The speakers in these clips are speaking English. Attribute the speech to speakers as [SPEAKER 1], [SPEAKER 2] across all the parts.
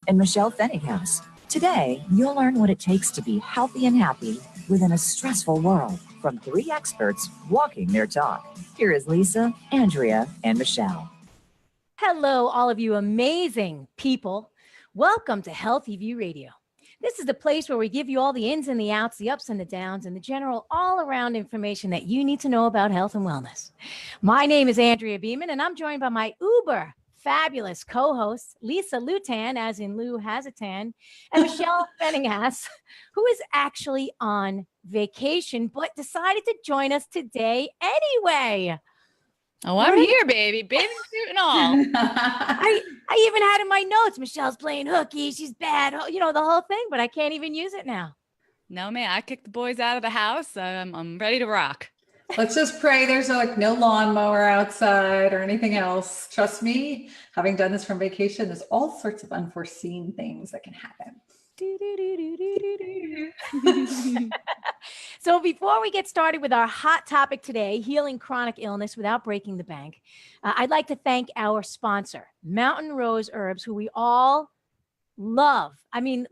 [SPEAKER 1] and Michelle Fenninghouse. Today, you'll learn what it takes to be healthy and happy within a stressful world from 3 experts walking their talk. Here is Lisa, Andrea, and Michelle.
[SPEAKER 2] Hello, all of you amazing people. Welcome to Healthy View Radio. This is the place where we give you all the ins and the outs, the ups and the downs, and the general all-around information that you need to know about health and wellness. My name is Andrea Beeman, and I'm joined by my uber fabulous co-hosts, Lisa Lutan, as in Lou has a tan, and Michelle Fenninghaus, who is actually on vacation, but decided to join us today anyway.
[SPEAKER 3] Oh, I'm here, baby. Baby suit and all.
[SPEAKER 2] I even had in my notes, Michelle's playing hooky. She's bad. You know, the whole thing, but I can't even use it now.
[SPEAKER 3] No, man. I kicked the boys out of the house. I'm ready to rock.
[SPEAKER 4] Let's just pray there's no lawnmower outside or anything else. Trust me, having done this from vacation, there's all sorts of unforeseen things that can happen.
[SPEAKER 2] So before we get started with our hot topic today, healing chronic illness without breaking the bank, I'd like to thank our sponsor, Mountain Rose Herbs, who we all love. And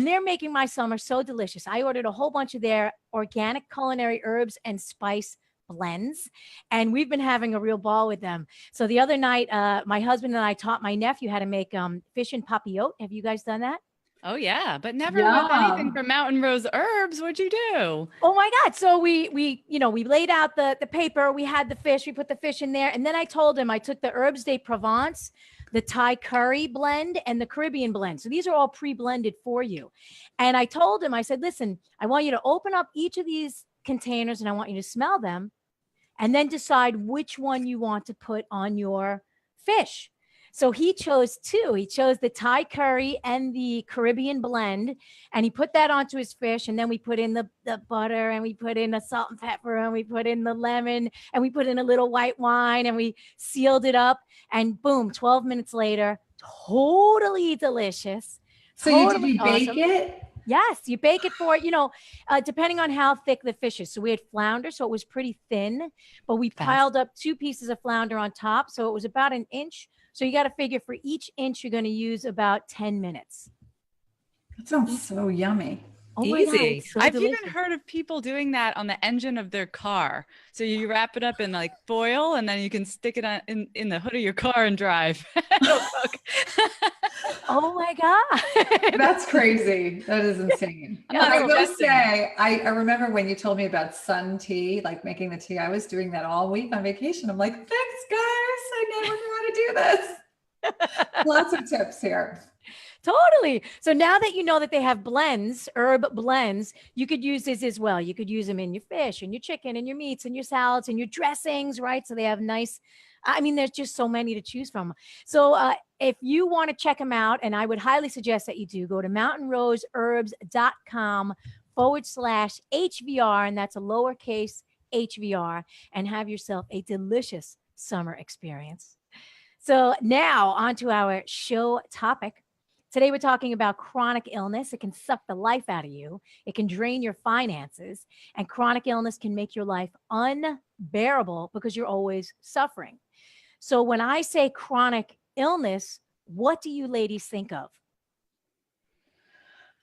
[SPEAKER 2] they're making my summer so delicious. I ordered a whole bunch of their organic culinary herbs and spice blends, and we've been having a real ball with them. So the other night, my husband and I taught my nephew how to make fish and papillote. Have you guys done that?
[SPEAKER 3] Oh yeah, but never with anything from Mountain Rose Herbs. What'd you do?
[SPEAKER 2] Oh my God. So we laid out the paper, we had the fish, we put the fish in there. And then I told him I took the Herbes de Provence, the Thai curry blend, and the Caribbean blend. So these are all pre-blended for you. And I told him, I said, listen, I want you to open up each of these containers and I want you to smell them and then decide which one you want to put on your fish. So he chose 2. He chose the Thai curry and the Caribbean blend, and he put that onto his fish. And then we put in the butter, and we put in the salt and pepper, and we put in the lemon, and we put in a little white wine, and we sealed it up. And boom, 12 minutes later, totally delicious.
[SPEAKER 4] So
[SPEAKER 2] totally
[SPEAKER 4] you bake it?
[SPEAKER 2] Yes, you bake it for, depending on how thick the fish is. So we had flounder, so it was pretty thin, but we piled up 2 pieces of flounder on top. So it was about an inch. So you got to figure for each inch, you're going to use about 10 minutes.
[SPEAKER 4] That sounds so yummy.
[SPEAKER 2] Oh
[SPEAKER 3] Easy.
[SPEAKER 2] God, so
[SPEAKER 3] I've
[SPEAKER 2] delicious.
[SPEAKER 3] even heard of people doing that on the engine of their car. So you wrap it up in like foil and then you can stick it on in the hood of your car and drive.
[SPEAKER 2] Oh my God.
[SPEAKER 4] That's crazy. That is insane. I will say, I remember when you told me about sun tea, like making the tea, I was doing that all week on vacation. I'm like, thanks guys. I never knew how to do this. Lots of tips here.
[SPEAKER 2] Totally. So now that you know that they have blends, herb blends, you could use this as well. You could use them in your fish and your chicken and your meats and your salads and your dressings, right? So they have nice, there's just so many to choose from. So if you want to check them out, and I would highly suggest that you do, go to mountainroseherbs.com/HVR, and that's a lowercase HVR, and have yourself a delicious summer experience. So now on to our show topic. Today, we're talking about chronic illness. It can suck the life out of you. It can drain your finances. And chronic illness can make your life unbearable because you're always suffering. So when I say chronic illness, what do you ladies think of?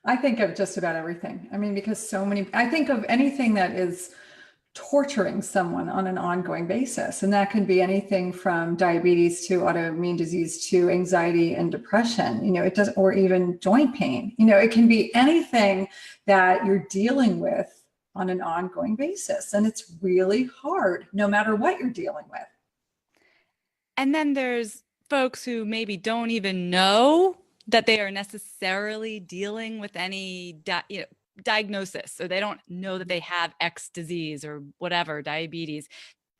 [SPEAKER 4] I think of just about everything. Because I think of anything that is torturing someone on an ongoing basis. And that can be anything from diabetes to autoimmune disease to anxiety and depression, or even joint pain. It can be anything that you're dealing with on an ongoing basis. And it's really hard no matter what you're dealing with.
[SPEAKER 3] And then there's folks who maybe don't even know that they are necessarily dealing with any diagnosis, or they don't know that they have X disease or whatever, diabetes.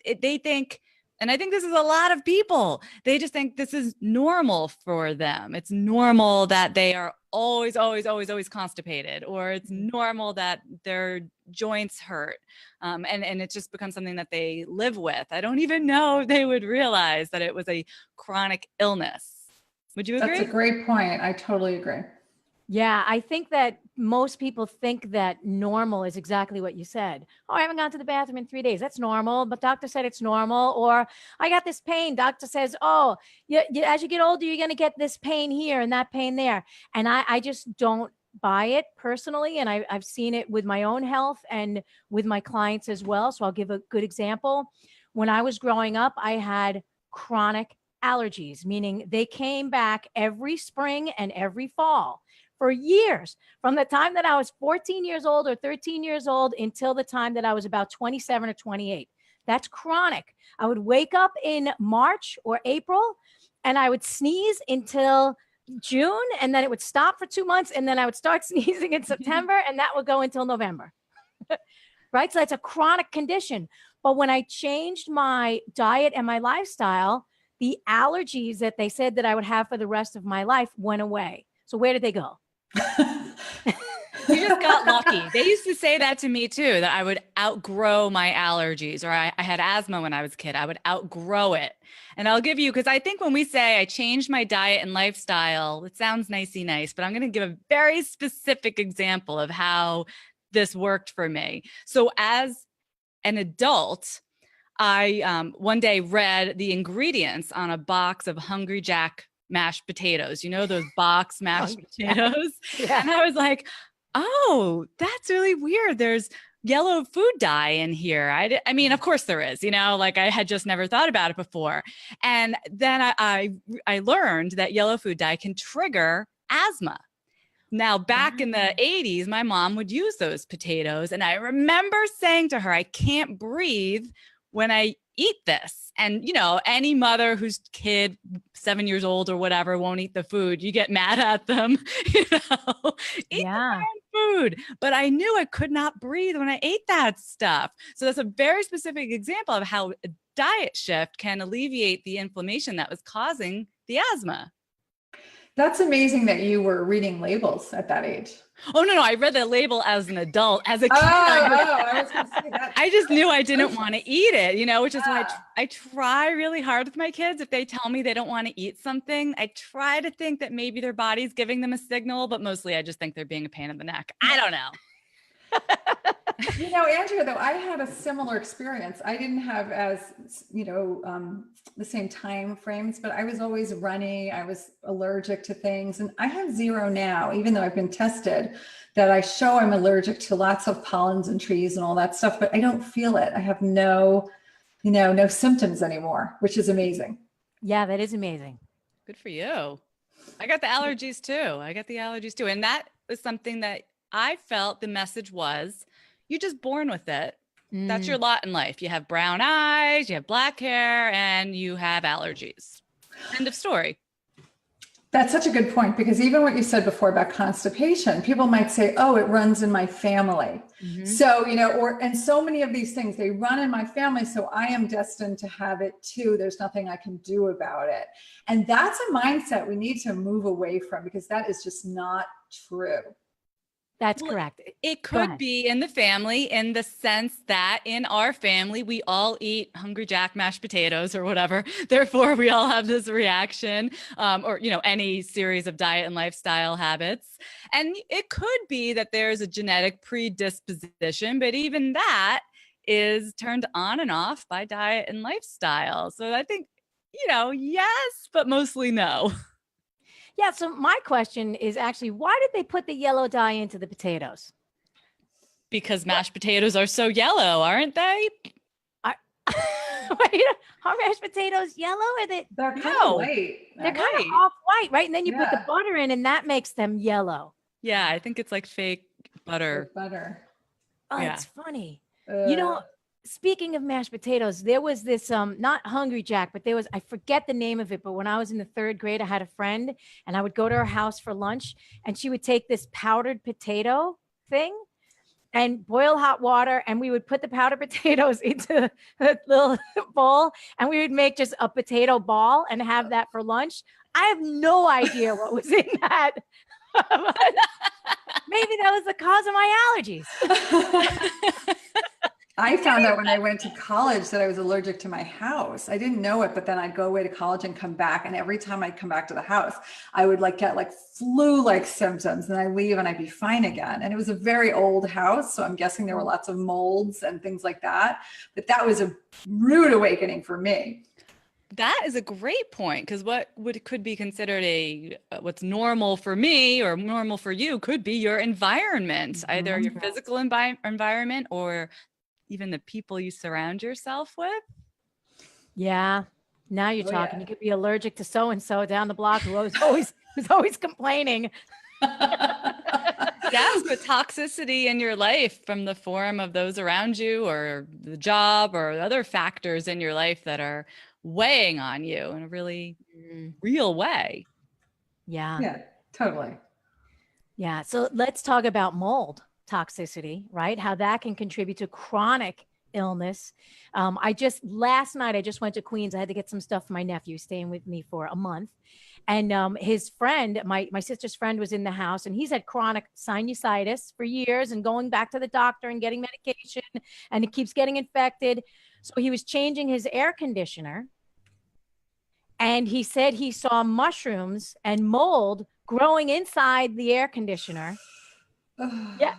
[SPEAKER 3] They think, and I think this is a lot of people, they just think this is normal for them. It's normal that they are always constipated, or it's normal that their joints hurt. And it just becomes something that they live with. I don't even know they would realize that it was a chronic illness. Would you agree?
[SPEAKER 4] That's a great point. I totally agree.
[SPEAKER 2] Yeah, I think that most people think that normal is exactly what you said. Oh, I haven't gone to the bathroom in 3 days. That's normal. But doctor said it's normal. Or I got this pain. Doctor says, oh, as you get older, you're going to get this pain here and that pain there. And I just don't buy it personally. And I've seen it with my own health and with my clients as well. So I'll give a good example. When I was growing up, I had chronic allergies, meaning they came back every spring and every fall for years, from the time that I was 14 years old or 13 years old until the time that I was about 27 or 28. That's chronic. I would wake up in March or April and I would sneeze until June, and then it would stop for 2 months, and then I would start sneezing in September, and that would go until November. Right? So that's a chronic condition. But when I changed my diet and my lifestyle, the allergies that they said that I would have for the rest of my life went away. So where did they go?
[SPEAKER 3] You just got lucky. They used to say that to me too, that I would outgrow my allergies, or I had asthma when I was a kid. I would outgrow it. And I'll give you, because I think when we say I changed my diet and lifestyle, it sounds nicey nice, but I'm going to give a very specific example of how this worked for me. So as an adult, I one day read the ingredients on a box of Hungry Jack mashed potatoes. You know, those box mashed potatoes?
[SPEAKER 2] Yeah.
[SPEAKER 3] And I was like, oh, that's really weird. There's yellow food dye in here. I mean, of course there is, you know, like I had just never thought about it before. And then I learned that yellow food dye can trigger asthma. Now, back in the 80s, my mom would use those potatoes. And I remember saying to her, I can't breathe when I eat this. And, you know, any mother whose kid 7 years old or whatever won't eat the food, you get mad at them, you know, eat the darn food. But I knew I could not breathe when I ate that stuff. So that's a very specific example of how a diet shift can alleviate the inflammation that was causing the asthma.
[SPEAKER 4] That's amazing that you were reading labels at that age.
[SPEAKER 3] Oh, no, I read the label as an adult. As a kid,
[SPEAKER 4] I was going to say that.
[SPEAKER 3] I just knew I didn't want to eat it, you know, which is why I try really hard with my kids. If they tell me they don't want to eat something, I try to think that maybe their body's giving them a signal, but mostly I just think they're being a pain in the neck. I don't know.
[SPEAKER 4] You know, Andrea, though, I had a similar experience. I didn't have as, you know, the same time frames, but I was always runny. I was allergic to things, and I have zero now, even though I've been tested, that I show I'm allergic to lots of pollens and trees and all that stuff, but I don't feel it. I have no symptoms anymore, which is amazing.
[SPEAKER 2] Yeah, that is amazing.
[SPEAKER 3] Good for you. I got the allergies too. And that was something that I felt the message was, you're just born with it. That's your lot in life. You have brown eyes, you have black hair, and you have allergies. End of story.
[SPEAKER 4] That's such a good point, because even what you said before about constipation, people might say, oh, it runs in my family. Mm-hmm. So, you know, and so many of these things, they run in my family. So I am destined to have it too. There's nothing I can do about it. And that's a mindset we need to move away from, because that is just not true.
[SPEAKER 2] That's correct.
[SPEAKER 3] It could be in the family, in the sense that in our family, we all eat Hungry Jack mashed potatoes or whatever. Therefore, we all have this reaction, or, you know, any series of diet and lifestyle habits. And it could be that there's a genetic predisposition, but even that is turned on and off by diet and lifestyle. So I think, you know, yes, but mostly no.
[SPEAKER 2] Yeah. So my question is actually, why did they put the yellow dye into the potatoes?
[SPEAKER 3] Because mashed potatoes are so yellow, aren't they?
[SPEAKER 2] Are mashed potatoes yellow? Or they're
[SPEAKER 4] kind of white.
[SPEAKER 2] They're kind of off white, right? And then you put the butter in, and that makes them yellow.
[SPEAKER 3] Yeah, I think it's like fake butter.
[SPEAKER 2] Oh, it's funny. You know, speaking of mashed potatoes, there was this, not Hungry Jack, but I forget the name of it, but when I was in the 3rd grade, I had a friend, and I would go to her house for lunch, and she would take this powdered potato thing and boil hot water, and we would put the powdered potatoes into a little bowl, and we would make just a potato ball and have that for lunch. I have no idea what was in that. Maybe that was the cause of my allergies.
[SPEAKER 4] I found out when I went to college that I was allergic to my house. I didn't know it, but then I'd go away to college and come back. And every time I'd come back to the house, I would like get like flu-like symptoms, and I leave and I'd be fine again. And it was a very old house. So I'm guessing there were lots of molds and things like that. But that was a rude awakening for me.
[SPEAKER 3] That is a great point, because could be considered what's normal for me or normal for you could be your environment, either your physical environment or even the people you surround yourself with.
[SPEAKER 2] Yeah. Now you're talking.
[SPEAKER 4] Yeah.
[SPEAKER 2] You could be allergic to so-and-so down the block who's always complaining.
[SPEAKER 3] Yes, but toxicity in your life from the form of those around you or the job or other factors in your life that are weighing on you in a really real way.
[SPEAKER 2] Yeah.
[SPEAKER 4] Yeah, totally.
[SPEAKER 2] Yeah. So let's talk about mold toxicity, right? How that can contribute to chronic illness. Last night, I just went to Queens. I had to get some stuff for my nephew staying with me for a month. And his friend, my sister's friend, was in the house, and he's had chronic sinusitis for years and going back to the doctor and getting medication, and it keeps getting infected. So he was changing his air conditioner, and he said he saw mushrooms and mold growing inside the air conditioner. Yeah.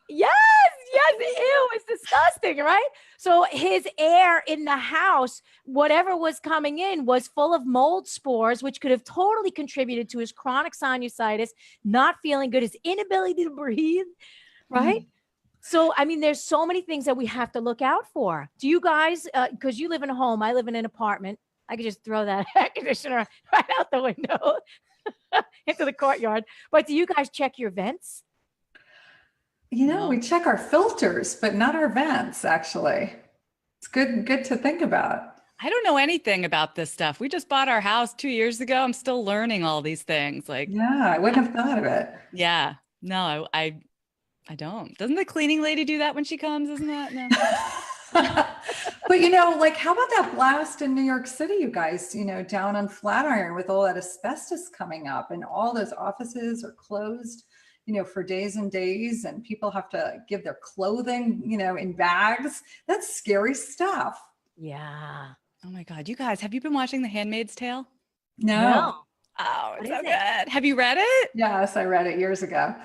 [SPEAKER 2] Yes, ew, it's disgusting, right? So his air in the house, whatever was coming in, was full of mold spores, which could have totally contributed to his chronic sinusitis, not feeling good, his inability to breathe, right? So, I mean, there's so many things that we have to look out for. Do you guys, because you live in a home, I live in an apartment, I could just throw that air conditioner right out the window into the courtyard. But do you guys check your vents?
[SPEAKER 4] We check our filters, but not our vents, actually. It's good to think about.
[SPEAKER 3] I don't know anything about this stuff. We just bought our house 2 years ago. I'm still learning all these things.
[SPEAKER 4] Yeah, I wouldn't have thought of it.
[SPEAKER 3] Yeah, no, I don't. Doesn't the cleaning lady do that when she comes? Isn't that? No.
[SPEAKER 4] But how about that blast in New York City, you guys, down on Flatiron with all that asbestos coming up, and all those offices are closed, for days and days, and people have to give their clothing, in bags. That's scary stuff.
[SPEAKER 2] Yeah.
[SPEAKER 3] Oh my God. You guys, have you been watching The Handmaid's Tale?
[SPEAKER 4] No.
[SPEAKER 3] Oh, it's
[SPEAKER 2] What
[SPEAKER 3] so
[SPEAKER 2] is it?
[SPEAKER 3] good. Have you read it?
[SPEAKER 4] Yes, I read it years ago.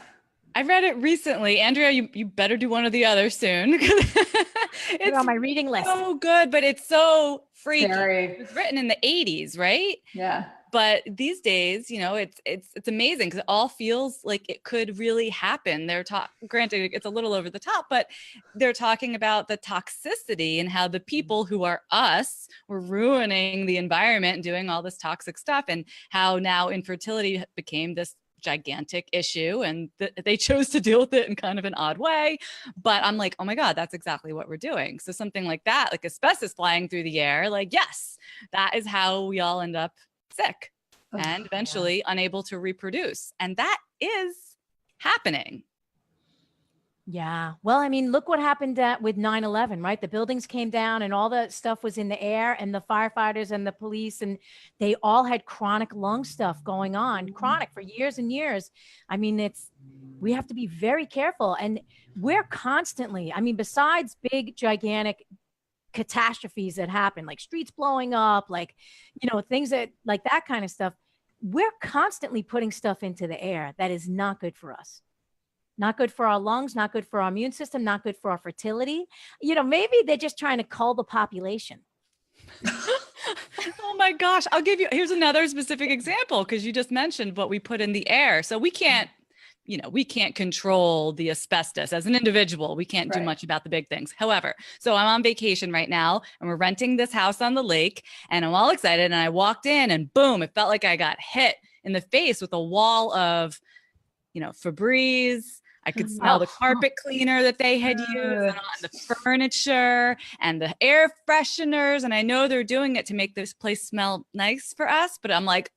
[SPEAKER 3] I read it recently. Andrea, you better do one or the other soon.
[SPEAKER 2] It's on my reading list.
[SPEAKER 3] so good, but it's so freaky.
[SPEAKER 4] Scary.
[SPEAKER 3] It was written in the 80s, right?
[SPEAKER 4] Yeah.
[SPEAKER 3] But these days, it's amazing because it all feels like it could really happen. Granted, it's a little over the top, but they're talking about the toxicity and how the people who are us were ruining the environment and doing all this toxic stuff, and how now infertility became this gigantic issue, and they chose to deal with it in kind of an odd way. But I'm like, oh my God, that's exactly what we're doing. So something like that, like asbestos flying through the air, yes, that is how we all end up sick and eventually unable to reproduce. And that is happening.
[SPEAKER 2] Yeah. Well, I mean, look what happened with 9/11, right? The buildings came down and all the stuff was in the air, and the firefighters and the police, and they all had chronic lung stuff going on, chronic for years and years. I mean, we have to be very careful. And we're constantly, besides big, gigantic catastrophes that happen, like streets blowing up, things that like that kind of stuff, we're constantly putting stuff into the air that is not good for us. Not good for our lungs, not good for our immune system, not good for our fertility. Maybe they're just trying to cull the population.
[SPEAKER 3] Oh my gosh. Here's another specific example, because you just mentioned what we put in the air. So we can't control the asbestos as an individual. We can't do much about the big things. However, so I'm on vacation right now, and we're renting this house on the lake, and I'm all excited. And I walked in, and boom, it felt like I got hit in the face with a wall of, Febreze. I could smell the carpet cleaner that they had used, and on the furniture and the air fresheners. And I know they're doing it to make this place smell nice for us, but I'm like,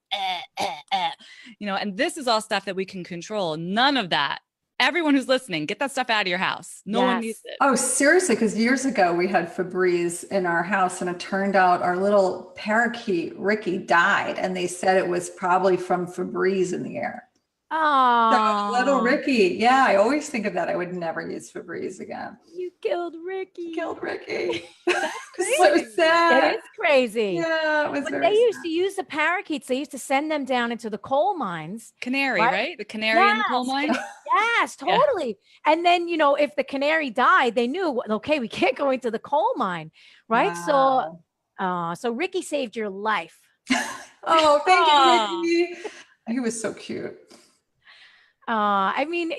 [SPEAKER 3] and this is all stuff that we can control. None of that. Everyone who's listening, get that stuff out of your house. No one needs it.
[SPEAKER 4] Oh, seriously? Because years ago we had Febreze in our house, and it turned out our little parakeet, Ricky, died. And they said it was probably from Febreze in the air.
[SPEAKER 2] Oh,
[SPEAKER 4] little Ricky. Yeah, I always think of that. I would never use Febreze again.
[SPEAKER 2] you killed Ricky.
[SPEAKER 4] Killed Ricky.
[SPEAKER 2] Crazy.
[SPEAKER 4] So sad.
[SPEAKER 2] It is crazy.
[SPEAKER 4] Yeah, it was
[SPEAKER 2] But
[SPEAKER 4] very
[SPEAKER 2] they used
[SPEAKER 4] sad.
[SPEAKER 2] to use the parakeets. They used to send them down into the coal mines.
[SPEAKER 3] Canary,
[SPEAKER 2] Right?
[SPEAKER 3] right? The canary in the coal mine.
[SPEAKER 2] Yes,
[SPEAKER 3] Yeah.
[SPEAKER 2] totally. And then, if the canary died, they knew, okay, we can't go into the coal mine, right?
[SPEAKER 4] Wow.
[SPEAKER 2] So Ricky saved your life.
[SPEAKER 4] Oh, thank
[SPEAKER 3] Aw.
[SPEAKER 4] you, Ricky. He was so cute.
[SPEAKER 2] I mean,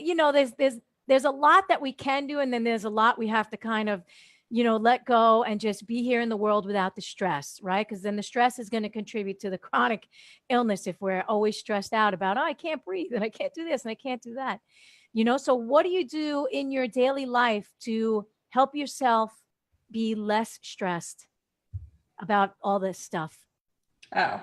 [SPEAKER 2] there's a lot that we can do, and then there's a lot we have to kind of, let go and just be here in the world without the stress, right? Because then the stress is going to contribute to the chronic illness if we're always stressed out about, oh, I can't breathe and I can't do this and I can't do that. So what do you do in your daily life to help yourself be less stressed about all this stuff?
[SPEAKER 4] Oh.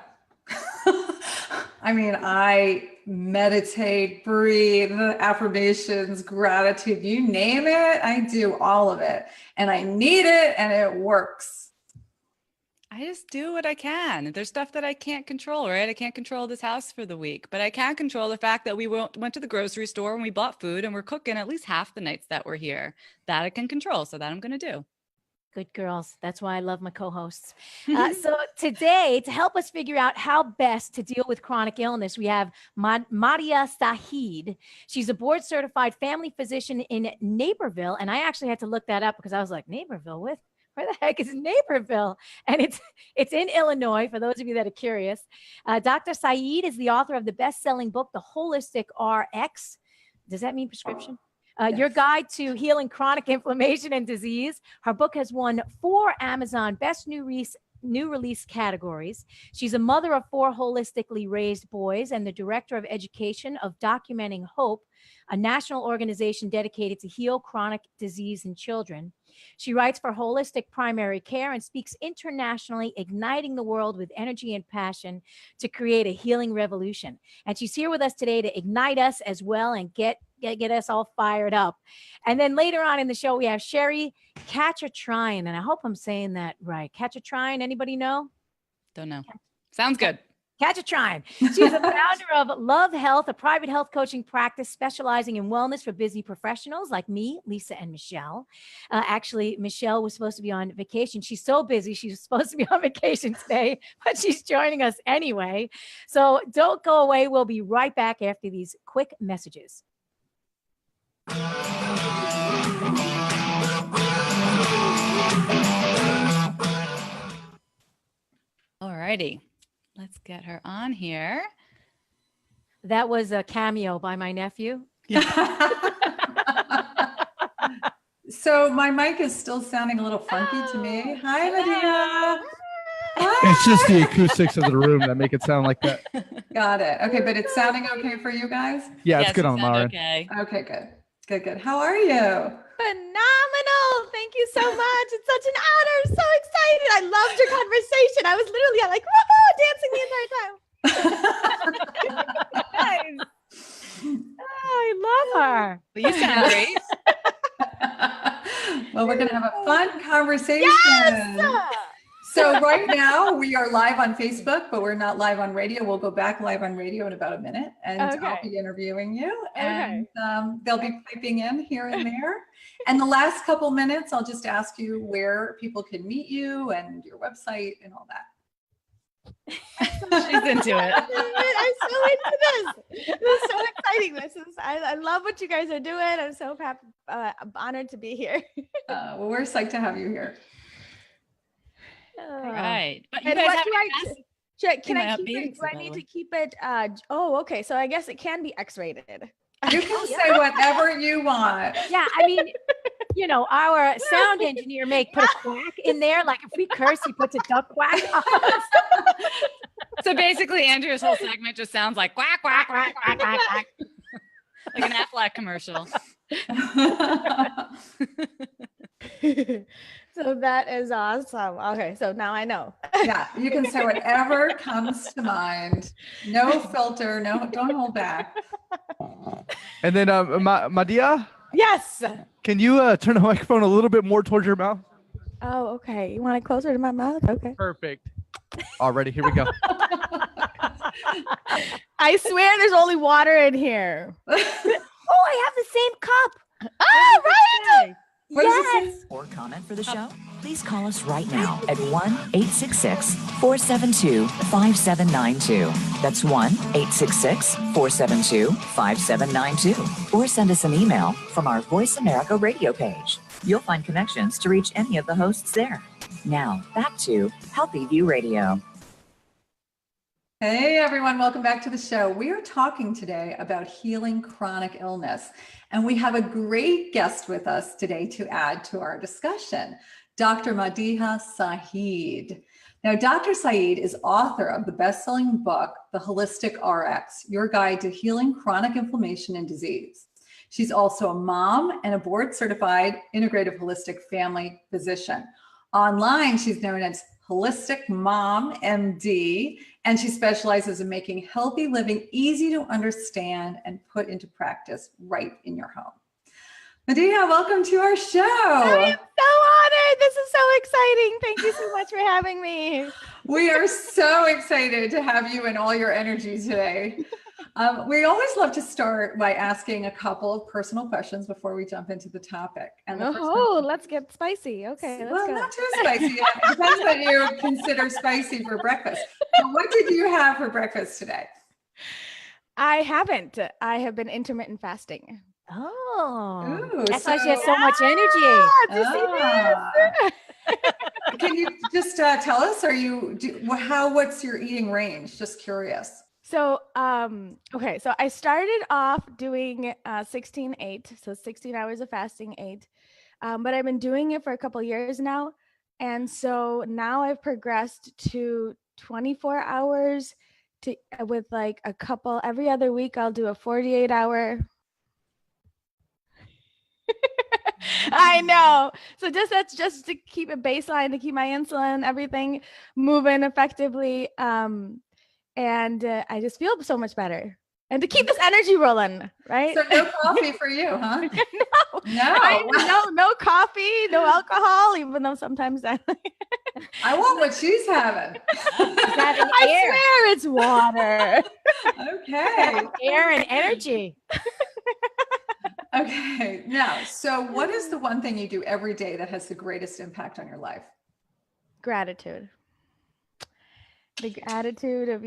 [SPEAKER 4] I mean, I meditate, breathe, affirmations, gratitude, you name it. I do all of it and I need it and it works.
[SPEAKER 3] I just do what I can. There's stuff that I can't control, right? I can't control this house for the week, but I can control the fact that we went to the grocery store and we bought food and we're cooking at least half the nights that we're here. That I can control. So that I'm going to do.
[SPEAKER 2] Good girls. That's why I love my co-hosts. So today, to help us figure out how best to deal with chronic illness, we have Madia Saheed. She's a board-certified family physician in Naperville. And I actually had to look that up because I was like, Naperville? Where the heck is Naperville? And it's in Illinois, for those of you that are curious. Dr. Saeed is the author of the best-selling book, The Holistic RX. Does that mean prescription? Your guide to healing chronic inflammation and disease. Her book has won 4 Amazon Best New Release categories. She's a mother of 4 holistically raised boys and the director of education of Documenting Hope, a national organization dedicated to heal chronic disease in children. She writes for Holistic Primary Care and speaks internationally, igniting the world with energy and passion to create a healing revolution. And she's here with us today to ignite us as well and get us all fired up. And then later on in the show, we have Sherry Khatchatrian, and I hope I'm saying that right. Khatchatrian, anybody know?
[SPEAKER 3] Don't know. Sounds good.
[SPEAKER 2] Khatchatrian. She's the founder of Love Health, a private health coaching practice specializing in wellness for busy professionals like me, Lisa, and Michelle. Actually, Michelle was supposed to be on vacation. She's so busy. She's supposed to be on vacation today, but she's joining us anyway. So don't go away. We'll be right back after these quick messages.
[SPEAKER 3] All righty. Let's get her on here.
[SPEAKER 2] That was a cameo by my nephew.
[SPEAKER 4] So my mic is still sounding a little funky to me. Hi, Medina.
[SPEAKER 5] It's just the acoustics of the room that make it sound like that.
[SPEAKER 4] Got it. Okay, but it's sounding okay for you guys?
[SPEAKER 5] Yeah,
[SPEAKER 3] Yes,
[SPEAKER 5] it's good
[SPEAKER 3] you
[SPEAKER 5] on
[SPEAKER 3] sound
[SPEAKER 5] our end.
[SPEAKER 3] okay.
[SPEAKER 4] Okay, good. Good. How are you?
[SPEAKER 6] Phenomenal. Thank you so much. It's such an honor. I'm so excited. I loved your conversation. I was literally like, woohoo, dancing the entire time.
[SPEAKER 2] Oh, I love her.
[SPEAKER 3] Well, you sound great.
[SPEAKER 4] Well, we're going to have a fun conversation. So right now we are live on Facebook, but we're not live on radio. We'll go back live on radio in about a minute and I'll be interviewing you and they'll be piping in here and there. And the last couple minutes, I'll just ask you where people can meet you and your website and all that.
[SPEAKER 3] She's into it.
[SPEAKER 6] I'm so into this. This is so exciting. I love what you guys are doing. I'm so happy, honored to be here.
[SPEAKER 4] Well, we're psyched to have you here.
[SPEAKER 3] All right. But you
[SPEAKER 6] And
[SPEAKER 3] guys
[SPEAKER 6] what
[SPEAKER 3] have
[SPEAKER 6] do
[SPEAKER 3] any
[SPEAKER 6] I
[SPEAKER 3] mess-
[SPEAKER 6] do? Can
[SPEAKER 3] my
[SPEAKER 6] I keep
[SPEAKER 3] upbeat
[SPEAKER 6] it? Do I
[SPEAKER 3] by the
[SPEAKER 6] need
[SPEAKER 3] way.
[SPEAKER 6] to keep it? Okay. So I guess it can be X-rated.
[SPEAKER 4] You can say whatever you want.
[SPEAKER 2] Yeah, I mean, our sound engineer put a quack in there. Like if we curse, he puts a duck quack.
[SPEAKER 3] So basically, Andrea's whole segment just sounds like quack, quack, quack, quack, quack, quack. Like an Aflac commercial.
[SPEAKER 6] So that is awesome. Okay, so now I know.
[SPEAKER 4] Yeah, you can say whatever comes to mind. No filter, don't hold back.
[SPEAKER 5] And then, Madia,
[SPEAKER 6] Yes.
[SPEAKER 5] can you turn the microphone a little bit more towards your mouth?
[SPEAKER 6] Oh, okay. You want it closer to my mouth? Okay.
[SPEAKER 5] Perfect. Alrighty, here we go.
[SPEAKER 6] I swear there's only water in here.
[SPEAKER 2] Oh, I have the same cup.
[SPEAKER 6] Oh, right.
[SPEAKER 4] What does it say?
[SPEAKER 1] Or comment for the show? Please call us right now at 1-866-472-5792. That's 1-866-472-5792. Or send us an email from our Voice America radio page. You'll find connections to reach any of the hosts there. Now, back to Healthy View Radio.
[SPEAKER 4] Hey everyone, welcome back to the show. We are talking today about healing chronic illness, and we have a great guest with us today to add to our discussion, Dr. Madiha Saeed. Now, Dr. Saeed is author of the best-selling book, The Holistic RX, Your Guide to Healing Chronic Inflammation and Disease. She's also a mom and a board-certified integrative holistic family physician. Online, she's known as Holistic Mom MD, and she specializes in making healthy living easy to understand and put into practice right in your home. Madiha, welcome to our show.
[SPEAKER 6] I am so honored. This is so exciting. Thank you so much for having me.
[SPEAKER 4] We are so excited to have you and all your energy today. We always love to start by asking a couple of personal questions before we jump into the topic. And the first one,
[SPEAKER 6] Let's get spicy. Okay, let's
[SPEAKER 4] well,
[SPEAKER 6] go.
[SPEAKER 4] not too spicy. It depends what you consider spicy for breakfast. So what did you have for breakfast today?
[SPEAKER 6] I haven't. I have been intermittent fasting.
[SPEAKER 2] Oh,
[SPEAKER 4] Ooh,
[SPEAKER 2] that's why she
[SPEAKER 4] so-
[SPEAKER 2] has so much energy.
[SPEAKER 4] Can you just tell us, what's your eating range? Just curious.
[SPEAKER 6] So, okay. So I started off doing 16-8, so 16 hours of fasting 8. But I've been doing it for a couple years now. And so now I've progressed to 24 hours with like a couple, every other week I'll do a 48-hour. I know. So that's just to keep a baseline, to keep my insulin, everything moving effectively. And I just feel so much better. And to keep this energy rolling, right?
[SPEAKER 4] So no coffee for you, huh?
[SPEAKER 6] No coffee, no alcohol, even though sometimes I
[SPEAKER 4] want what she's having.
[SPEAKER 2] Air.
[SPEAKER 6] swear it's water.
[SPEAKER 4] Okay.
[SPEAKER 2] Air and energy.
[SPEAKER 4] Okay. Now, so what is the one thing you do every day that has the greatest impact on your life?
[SPEAKER 6] Gratitude. The attitude of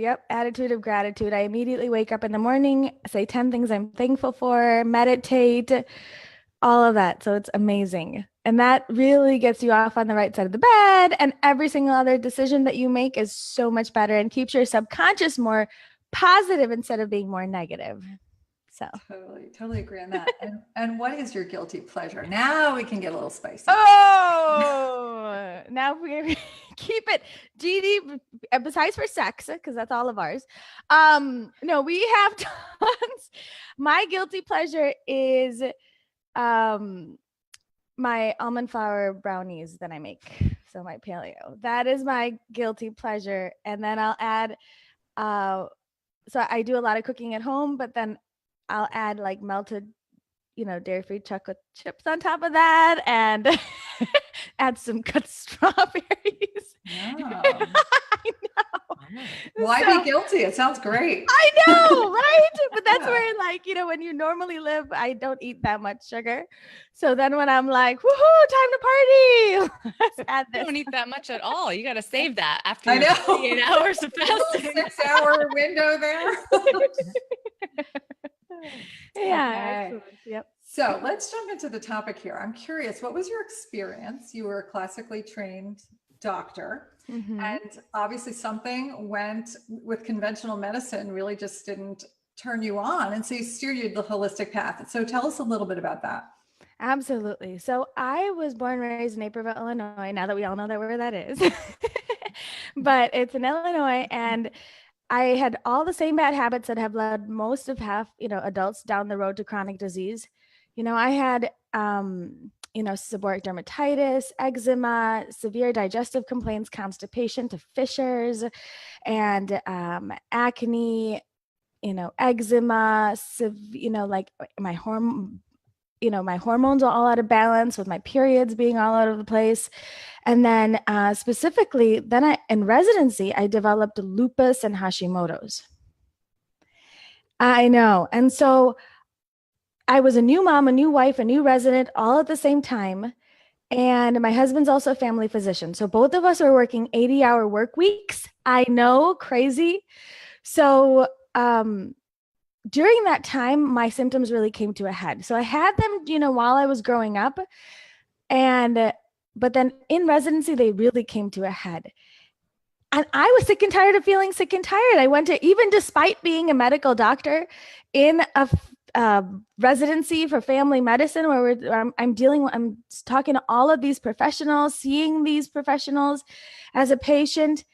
[SPEAKER 6] gratitude. I immediately wake up in the morning, say 10 things I'm thankful for, meditate, all of that. So it's amazing. And that really gets you off on the right side of the bed. And every single other decision that you make is so much better and keeps your subconscious more positive instead of being more negative. So
[SPEAKER 4] Totally agree on that. And what is your guilty pleasure? Now we can get a little spicy.
[SPEAKER 6] Oh, now we keep it GD besides for sex, because that's all of ours. No, we have tons. My guilty pleasure is my almond flour brownies that I make. So my paleo, that is my guilty pleasure. And then I'll add, so I do a lot of cooking at home, but then I'll add like melted, dairy-free chocolate chips on top of that, and add some cut strawberries.
[SPEAKER 4] Yeah.
[SPEAKER 6] I know.
[SPEAKER 4] Why
[SPEAKER 6] So-
[SPEAKER 4] be guilty? It sounds great.
[SPEAKER 6] I know, right? But that's
[SPEAKER 4] Yeah.
[SPEAKER 6] where, like, when you normally live, I don't eat that much sugar. So then when I'm like, woohoo, time to party, let's add
[SPEAKER 3] You
[SPEAKER 6] this.
[SPEAKER 3] don't eat that much at all. You got to save that after
[SPEAKER 4] I
[SPEAKER 3] your
[SPEAKER 4] know.
[SPEAKER 3] 48 hours of
[SPEAKER 4] A little
[SPEAKER 3] fasting.
[SPEAKER 4] 6-hour window there.
[SPEAKER 6] Yeah,
[SPEAKER 4] Okay.
[SPEAKER 6] excellent. Yep.
[SPEAKER 4] So let's jump into the topic here. I'm curious, what was your experience? You were a classically trained doctor,
[SPEAKER 6] Mhm.
[SPEAKER 4] and obviously something went with conventional medicine, really just didn't turn you on. And so you steered the holistic path. So tell us a little bit about that.
[SPEAKER 6] Absolutely. So I was born and raised in Naperville, Illinois, now that we all know where that is. But it's in Illinois, and I had all the same bad habits that have led most of adults down the road to chronic disease. I had, seborrheic dermatitis, eczema, severe digestive complaints, constipation to fissures, and acne, eczema, like my my hormones are all out of balance, with my periods being all out of the place. And then specifically, in residency, I developed lupus and Hashimoto's. I know. And so I was a new mom, a new wife, a new resident all at the same time. And my husband's also a family physician. So both of us are working 80-hour work weeks. I know, crazy. So during that time, my symptoms really came to a head. So I had them, while I was growing up. But then in residency, they really came to a head. And I was sick and tired of feeling sick and tired. I went to, even despite being a medical doctor in a residency for family medicine, where I'm talking to all of these professionals, seeing these professionals as a patient.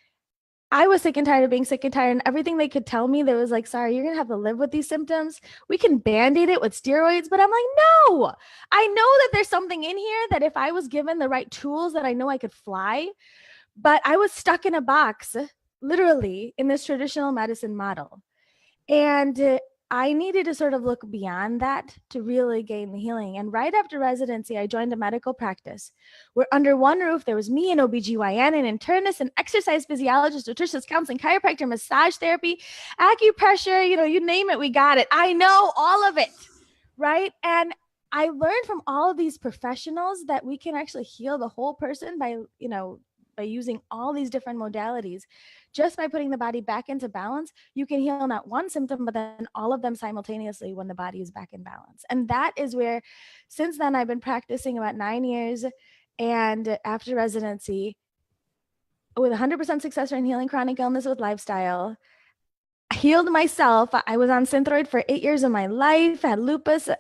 [SPEAKER 6] I was sick and tired of being sick and tired, and everything they could tell me, they was like, sorry, you're going to have to live with these symptoms. We can band-aid it with steroids. But I'm like, no, I know that there's something in here that if I was given the right tools, that I know I could fly. But I was stuck in a box, literally, in this traditional medicine model. And I needed to sort of look beyond that to really gain the healing. And right after residency, I joined a medical practice where under one roof, there was me, an OBGYN, an internist, an exercise physiologist, nutritionist, counseling, chiropractor, massage therapy, acupressure, you name it, we got it. I know all of it, right? And I learned from all of these professionals that we can actually heal the whole person by using all these different modalities. Just by putting the body back into balance, you can heal not one symptom, but then all of them simultaneously when the body is back in balance. And that is where, since then, I've been practicing about 9 years. And after residency, with 100% success in healing chronic illness with lifestyle, healed myself. I was on Synthroid for 8 years of my life, had lupus,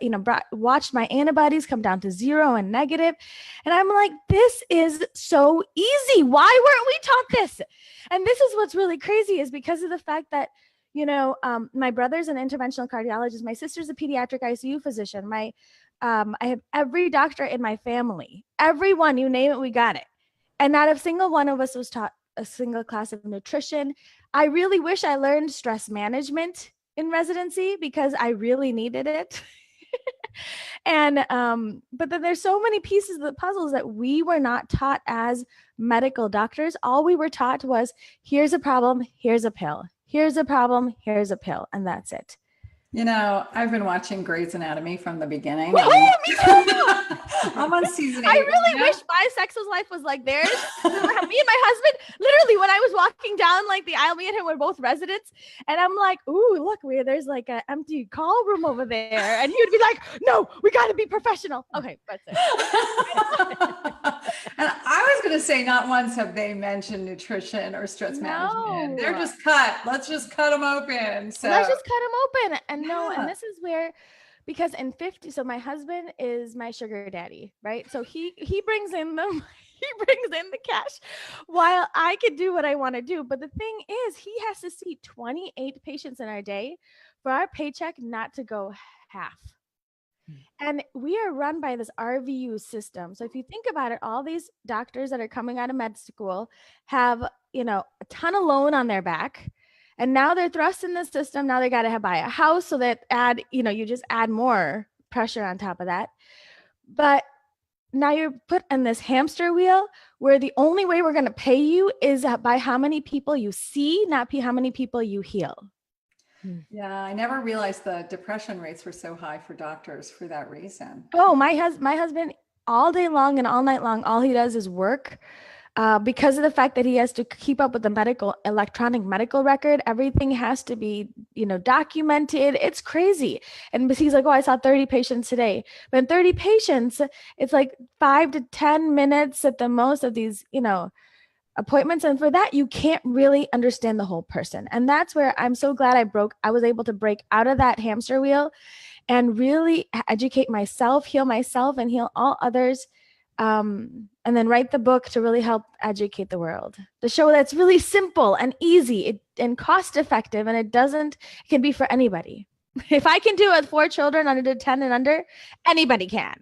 [SPEAKER 6] watched my antibodies come down to 0 and negative. And I'm like, this is so easy. Why weren't we taught this? And this is what's really crazy, is because of the fact that, my brother's an interventional cardiologist. My sister's a pediatric ICU physician. I have every doctor in my family, everyone, you name it, we got it. And not a single one of us was taught a single class of nutrition. I really wish I learned stress management in residency because I really needed it. And but then there's so many pieces of the puzzles that we were not taught as medical doctors. All we were taught was, here's a problem, here's a pill. Here's a problem, here's a pill, and that's it.
[SPEAKER 4] I've been watching Grey's Anatomy from the beginning.
[SPEAKER 6] Oh, me too.
[SPEAKER 4] I'm on season 8.
[SPEAKER 6] I really wish my sexual life was like theirs. Me and my husband, literally, when I was walking down like the aisle, me and him were both residents, and I'm like, "Ooh, look, there's like an empty call room over there," and he would be like, "No, we got to be professional." Okay, that's it.
[SPEAKER 4] And I was going to say, not once have they mentioned nutrition or stress management. They're just cut. Let's just cut them open. So
[SPEAKER 6] let's just cut them open. And and this is where, because in 50, so my husband is my sugar daddy, right? So he brings in the cash while I could do what I want to do. But the thing is, he has to see 28 patients in our day for our paycheck not to go half. And we are run by this RVU system. So if you think about it, all these doctors that are coming out of med school have, a ton of loan on their back. And now they're thrust in the system. Now they got to buy a house. So that you just add more pressure on top of that. But now you're put in this hamster wheel where the only way we're going to pay you is by how many people you see, not how many people you heal.
[SPEAKER 4] Yeah, I never realized the depression rates were so high for doctors for that reason.
[SPEAKER 6] Oh, my husband, all day long and all night long, all he does is work. Because of the fact that he has to keep up with the electronic medical record, everything has to be, documented. It's crazy. And he's like, oh, I saw 30 patients today. But in 30 patients, it's like 5 to 10 minutes at the most of these, appointments. And for that, you can't really understand the whole person. And that's where I'm so glad I was able to break out of that hamster wheel and really educate myself, heal myself, and heal all others. And then write the book to really help educate the world, to show that it's really simple and easy and cost effective. And it can be for anybody. If I can do it with 4 children under 10 and under, anybody can.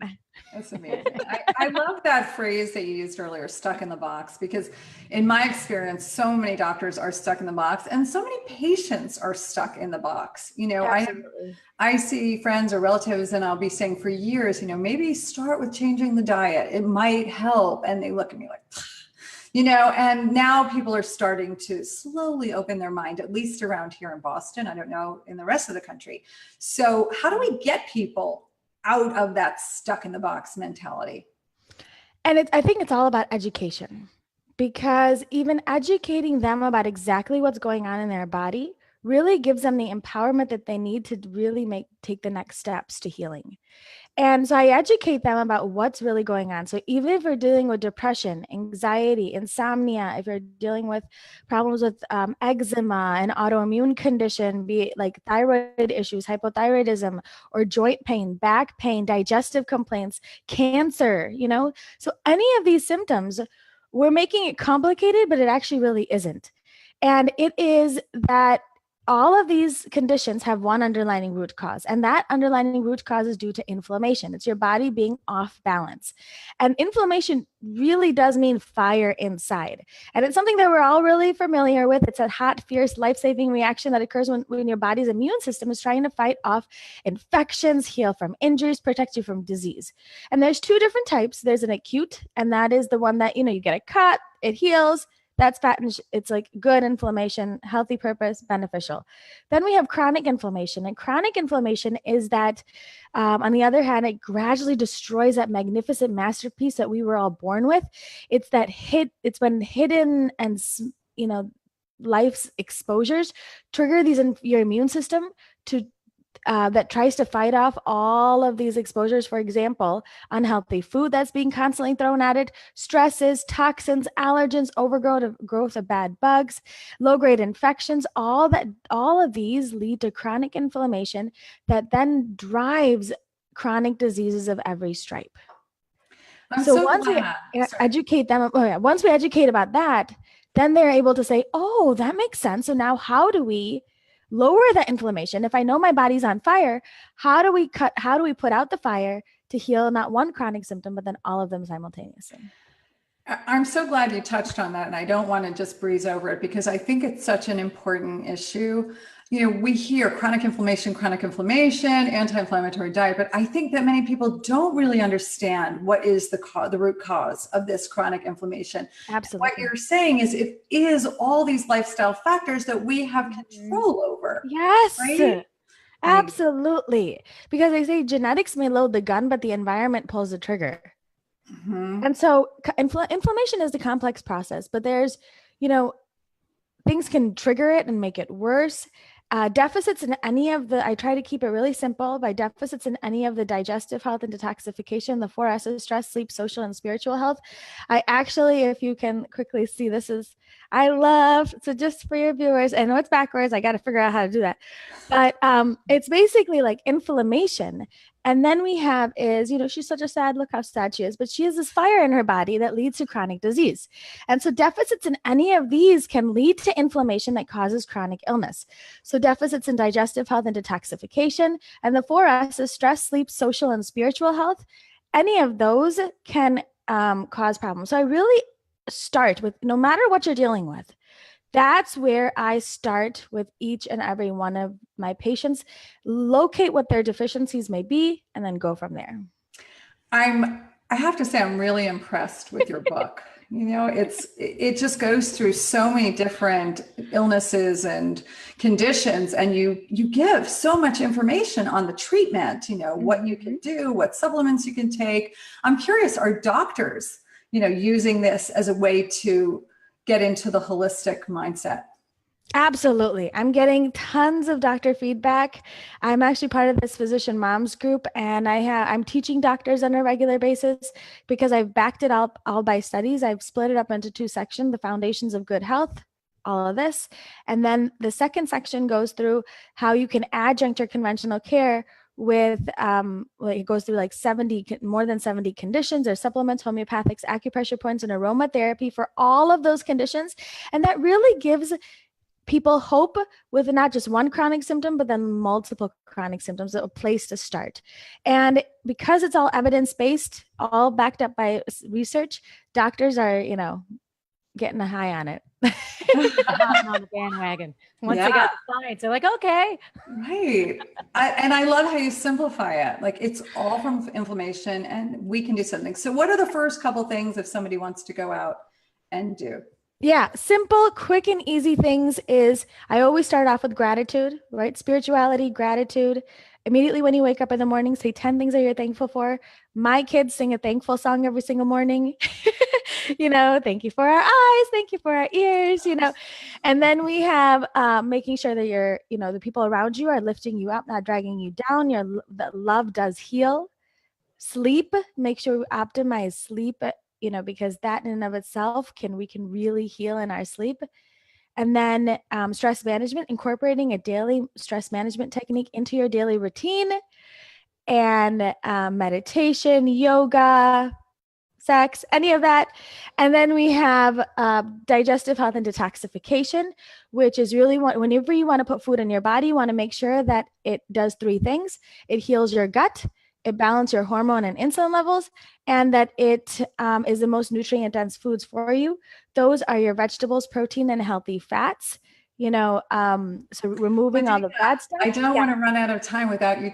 [SPEAKER 4] That's amazing. I love that phrase that you used earlier, stuck in the box, because in my experience, so many doctors are stuck in the box and so many patients are stuck in the box. I see friends or relatives and I'll be saying for years, maybe start with changing the diet. It might help. And they look at me like, And now people are starting to slowly open their mind, at least around here in Boston. I don't know in the rest of the country. So how do we get people out of that stuck in the box mentality?
[SPEAKER 6] And I think it's all about education, because even educating them about exactly what's going on in their body really gives them the empowerment that they need to really take the next steps to healing. And so I educate them about what's really going on. So even if you're dealing with depression, anxiety, insomnia, if you're dealing with problems with eczema, an autoimmune condition, be it like thyroid issues, hypothyroidism, or joint pain, back pain, digestive complaints, cancer, so any of these symptoms, we're making it complicated, but it actually really isn't. And it is that all of these conditions have one underlying root cause, and that underlying root cause is due to inflammation. It's your body being off balance. And inflammation really does mean fire inside. And it's something that we're all really familiar with. It's a hot, fierce, life-saving reaction that occurs when your body's immune system is trying to fight off infections, heal from injuries, protect you from disease. And there's two different types. There's an acute, and that is the one that, you get a cut, it heals. That's it's like good inflammation, healthy purpose, beneficial. Then we have chronic inflammation. And chronic inflammation is that, on the other hand, it gradually destroys that magnificent masterpiece that we were all born with. It's when hidden and, life's exposures trigger these in your immune system that tries to fight off all of these exposures. For example, unhealthy food that's being constantly thrown at it, stresses, toxins, allergens, growth of bad bugs, low-grade infections, all of these lead to chronic inflammation that then drives chronic diseases of every stripe. So once we educate them, once we educate about that, then they're able to say, oh, that makes sense. So now how do we lower that inflammation? If I know my body's on fire, how do we put out the fire to heal not one chronic symptom, but then all of them simultaneously?
[SPEAKER 4] I'm so glad you touched on that. And I don't want to just breeze over it, because I think it's such an important issue. We hear chronic inflammation, anti-inflammatory diet, but I think that many people don't really understand what is the root cause of this chronic inflammation.
[SPEAKER 6] Absolutely.
[SPEAKER 4] What you're saying is it is all these lifestyle factors that we have control over.
[SPEAKER 6] Yes.
[SPEAKER 4] Right?
[SPEAKER 6] Absolutely. Because they say genetics may load the gun, but the environment pulls the trigger. Mm-hmm. And so inflammation is a complex process, but there's, things can trigger it and make it worse. Deficits in any of I try to keep it really simple. By deficits in any of the digestive health and detoxification, the 4 S's: stress, sleep, social, and spiritual health. I actually, if you can quickly see, so just for your viewers, I know it's backwards. I got to figure out how to do that. But it's basically like inflammation. And then we have she's such a sad, look how sad she is, but she has this fire in her body that leads to chronic disease. And so deficits in any of these can lead to inflammation that causes chronic illness. So deficits in digestive health and detoxification, and the 4 S's: stress, sleep, social, and spiritual health. Any of those can cause problems. So I really start with, no matter what you're dealing with, that's where I start with each and every one of my patients, locate what their deficiencies may be, and then go from there.
[SPEAKER 4] I have to say, I'm really impressed with your book. It just goes through so many different illnesses and conditions, and you give so much information on the treatment, what you can do, what supplements you can take. I'm curious, are doctors, using this as a way to get into the holistic mindset?
[SPEAKER 6] Absolutely. I'm getting tons of doctor feedback. I'm actually part of this physician moms group, and I'm teaching doctors on a regular basis because I've backed it up all by studies. I've split it up into 2 sections: the foundations of good health, all of this. And then the second section goes through how you can adjunct your conventional care with, it goes through like more than 70 conditions. There's supplements, homeopathics, acupressure points, and aromatherapy for all of those conditions. And that really gives people hope with not just one chronic symptom, but then multiple chronic symptoms, a place to start. And because it's all evidence-based, all backed up by research, doctors are, getting a high on it.
[SPEAKER 2] On the bandwagon. Once they got the science, they're like, okay.
[SPEAKER 4] Right. I love how you simplify it. Like, it's all from inflammation and we can do something. So what are the first couple things if somebody wants to go out and do?
[SPEAKER 6] Yeah, simple, quick, and easy things is I always start off with gratitude, right? Spirituality, gratitude. Immediately when you wake up in the morning, say 10 things that you're thankful for. My kids sing a thankful song every single morning. Thank you for our eyes, thank you for our ears, And then we have making sure that the people around you are lifting you up, not dragging you down. That love does heal. Sleep, make sure we optimize sleep, because that in and of itself we can really heal in our sleep. And then stress management, incorporating a daily stress management technique into your daily routine, and meditation, yoga, sex, any of that. And then we have digestive health and detoxification, which is really whenever you want to put food in your body, you want to make sure that it does three things. It heals your gut, it balances your hormone and insulin levels, and that it is the most nutrient dense foods for you. Those are your vegetables, protein, and healthy fats. So removing all the bad stuff.
[SPEAKER 4] I don't want to run out of time without you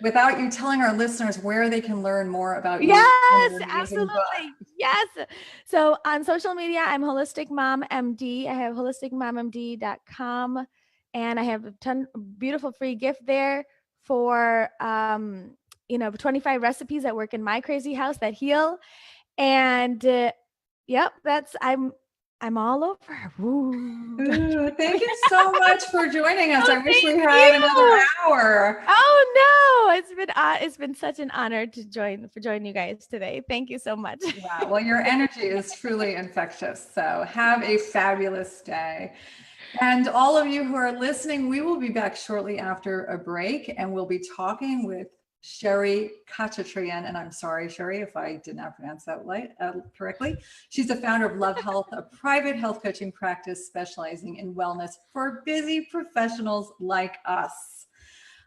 [SPEAKER 4] without you telling our listeners where they can learn more about you.
[SPEAKER 6] Yes, absolutely. Yes. So on social media, I'm Holistic Mom MD. I have holisticmommd.com, and I have a ton of beautiful free gift there for 25 recipes that work in my crazy house that heal. And I'm all over.
[SPEAKER 4] Ooh, thank you so much for joining us. I wish we had another hour.
[SPEAKER 6] Oh no, it's been such an honor to join you guys today. Thank you so much.
[SPEAKER 4] Wow. Well, your energy is truly infectious. So have a fabulous day. And all of you who are listening, we will be back shortly after a break, and we'll be talking with Sherry Khachatryan, and I'm sorry, Sherry, if I did not pronounce that correctly. She's the founder of Love Health, a private health coaching practice specializing in wellness for busy professionals like us.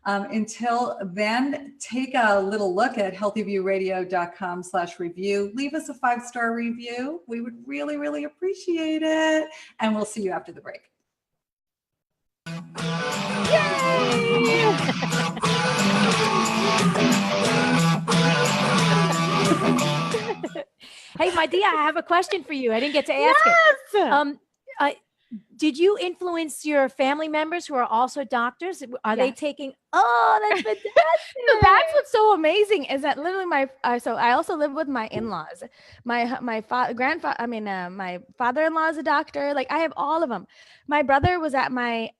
[SPEAKER 4] Until then, take a little look at healthyviewradio.com/review. Leave us a 5-star review. We would really, really appreciate it. And we'll see you after the break.
[SPEAKER 2] Hey, my dear, I have a question for you. I didn't get to ask it. Did you influence your family members who are also doctors? Are they taking? Oh, that's fantastic.
[SPEAKER 6] That's what's so amazing is that literally so I also live with my in-laws. My father-in-law is a doctor. Like I have all of them. My brother was at my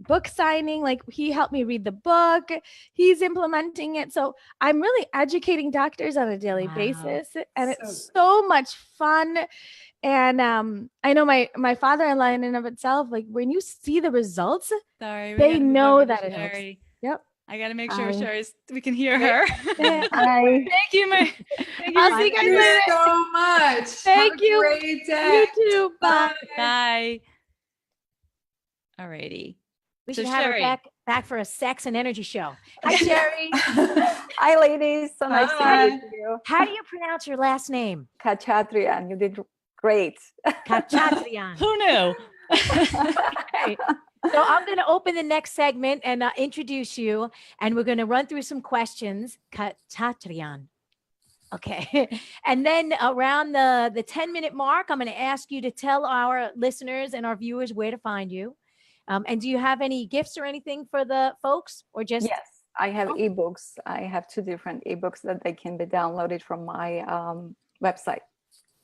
[SPEAKER 6] book signing. Like he helped me read the book. He's implementing it. So I'm really educating doctors on a daily basis, and it's so much fun. And I know my father-in-law in and of itself, like when you see the results, they know that it helps. Yep.
[SPEAKER 3] I got to make sure we can hear her.
[SPEAKER 6] Thank
[SPEAKER 3] you,
[SPEAKER 6] I'll see you guys later.
[SPEAKER 4] Thank you so much.
[SPEAKER 6] Thank you.
[SPEAKER 4] Have a great day.
[SPEAKER 6] You too. Bye.
[SPEAKER 3] Bye. Alrighty.
[SPEAKER 2] We should have her back for a sex and energy show. Hi, Sherry.
[SPEAKER 7] Hi, ladies. So nice to meet you.
[SPEAKER 2] How do you pronounce your last name?
[SPEAKER 7] Khachatryan. You did great.
[SPEAKER 2] Khachatryan.
[SPEAKER 3] Who knew?
[SPEAKER 2] Okay. So I'm going to open the next segment and introduce you, and we're going to run through some questions. Khachatryan. Okay. And then around the 10-minute mark, I'm going to ask you to tell our listeners and our viewers where to find you. And do you have any gifts or anything for the folks, or just?
[SPEAKER 7] Yes, I have ebooks. I have 2 different ebooks that they can be downloaded from my website.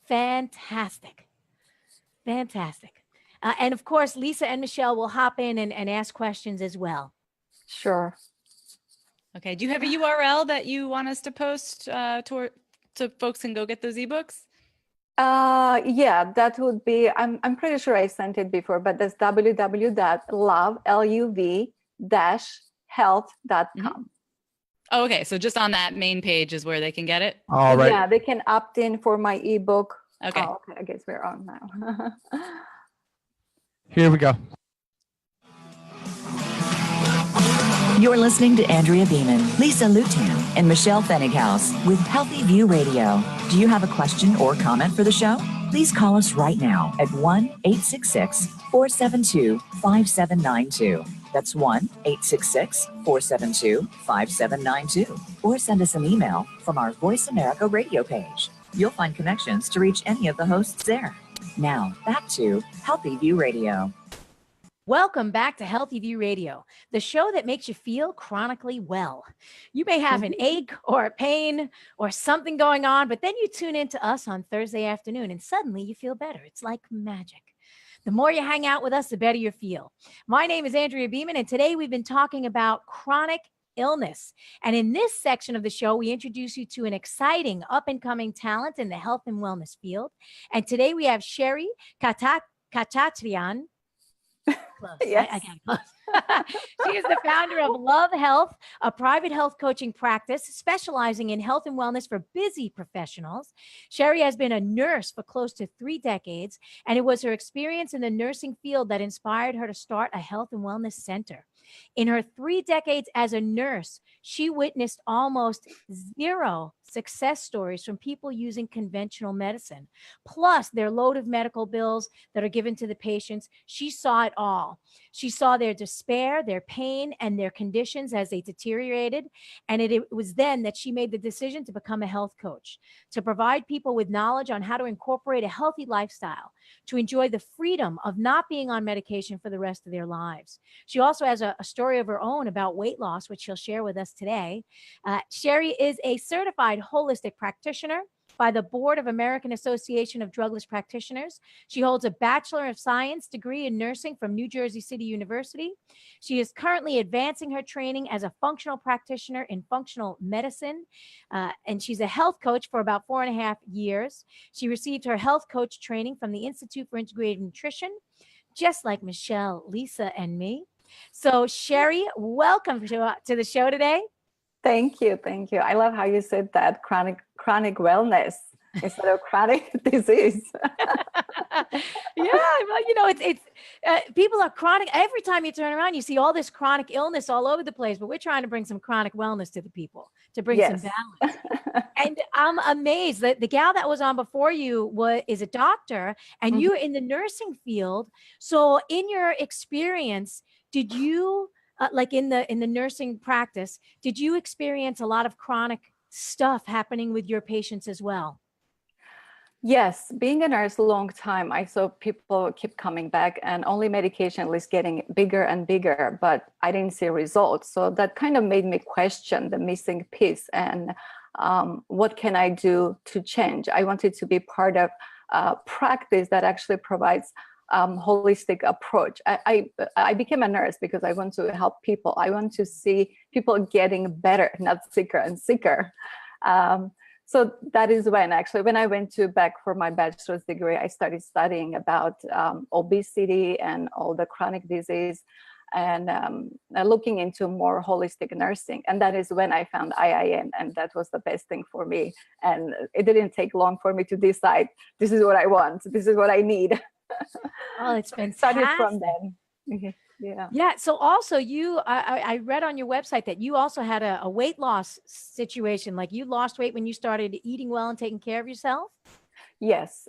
[SPEAKER 2] Fantastic. And of course, Lisa and Michelle will hop in and ask questions as well.
[SPEAKER 7] Sure.
[SPEAKER 3] Okay. Do you have a URL that you want us to post so folks can go get those ebooks?
[SPEAKER 7] Yeah, that would be, I'm pretty sure I sent it before, but that's www.love-health.com.
[SPEAKER 3] Mm-hmm. Oh, okay. So just on that main page is where they can get it?
[SPEAKER 5] All right.
[SPEAKER 7] Yeah, they can opt in for my ebook.
[SPEAKER 3] Okay.
[SPEAKER 7] Oh, okay. I guess we're on now.
[SPEAKER 5] Here we go.
[SPEAKER 1] You're listening to Andrea Beeman, Lisa Lutan, and Michelle Fennighaus with Healthy View Radio. Do you have a question or comment for the show? Please call us right now at 1-866-472-5792. That's 1-866-472-5792. Or send us an email from our Voice America radio page. You'll find connections to reach any of the hosts there. Now, back to Healthy View Radio.
[SPEAKER 2] Welcome back to Healthy View Radio, the show that makes you feel chronically well. You may have an ache or a pain or something going on, but then you tune in to us on Thursday afternoon and suddenly you feel better. It's like magic. The more you hang out with us, the better you feel. My name is Andrea Beeman, and today we've been talking about chronic illness. And in this section of the show, we introduce you to an exciting up-and-coming talent in the health and wellness field. And today we have Sherry Kachatrian.
[SPEAKER 7] Yes.
[SPEAKER 2] I got close. She is the founder of Love Health, a private health coaching practice specializing in health and wellness for busy professionals. Sherry has been a nurse for close to 3 decades, and it was her experience in the nursing field that inspired her to start a health and wellness center. In her 3 decades as a nurse, she witnessed almost 0 success stories from people using conventional medicine, plus their load of medical bills that are given to the patients. She saw it all. She saw their despair, their pain, and their conditions as they deteriorated. And it was then that she made the decision to become a health coach, to provide people with knowledge on how to incorporate a healthy lifestyle, to enjoy the freedom of not being on medication for the rest of their lives. She also has a story of her own about weight loss, which she'll share with us today. Sherry is a certified holistic practitioner by the Board of American Association of Drugless Practitioners. She holds a Bachelor of Science degree in nursing from New Jersey City University. She is currently advancing her training as a functional practitioner in functional medicine, and she's a health coach for about 4.5 years. She received her health coach training from the Institute for Integrative Nutrition, just like Michelle, Lisa, and me. So Sherry, welcome to the show today.
[SPEAKER 7] Thank you. Thank you. I love how you said that chronic wellness instead of chronic disease.
[SPEAKER 2] Yeah, well, it's people are chronic. Every time you turn around, you see all this chronic illness all over the place, but we're trying to bring some chronic wellness to the people, to bring some balance. And I'm amazed that the gal that was on before you is a doctor, and you're in the nursing field. So in your experience, did you like in the nursing practice, did you experience a lot of chronic stuff happening with your patients as well?
[SPEAKER 7] Yes, being a nurse a long time, I saw people keep coming back and only medication was getting bigger and bigger, but I didn't see results. So that kind of made me question the missing piece and what can I do to change? I wanted to be part of practice that actually provides holistic approach. I became a nurse because I want to help people. I want to see people getting better, not sicker and sicker. So that is when I went back for my bachelor's degree, I started studying about obesity and all the chronic disease and looking into more holistic nursing. And that is when I found IIN, and that was the best thing for me. And it didn't take long for me to decide, this is what I want, this is what I need.
[SPEAKER 2] Oh, it's fantastic.
[SPEAKER 7] Started from then.
[SPEAKER 2] Yeah. So also I read on your website that you also had a weight loss situation. Like you lost weight when you started eating well and taking care of yourself.
[SPEAKER 7] Yes,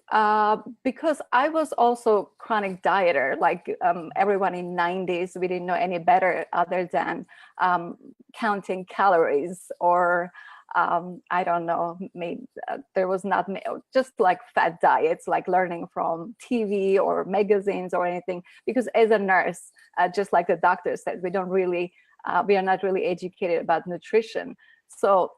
[SPEAKER 7] because I was also chronic dieter, like everyone in 90s, we didn't know any better other than counting calories or I don't know, maybe there was not just like fat diets, like learning from TV or magazines or anything, because as a nurse, just like the doctor said, we are not really educated about nutrition. So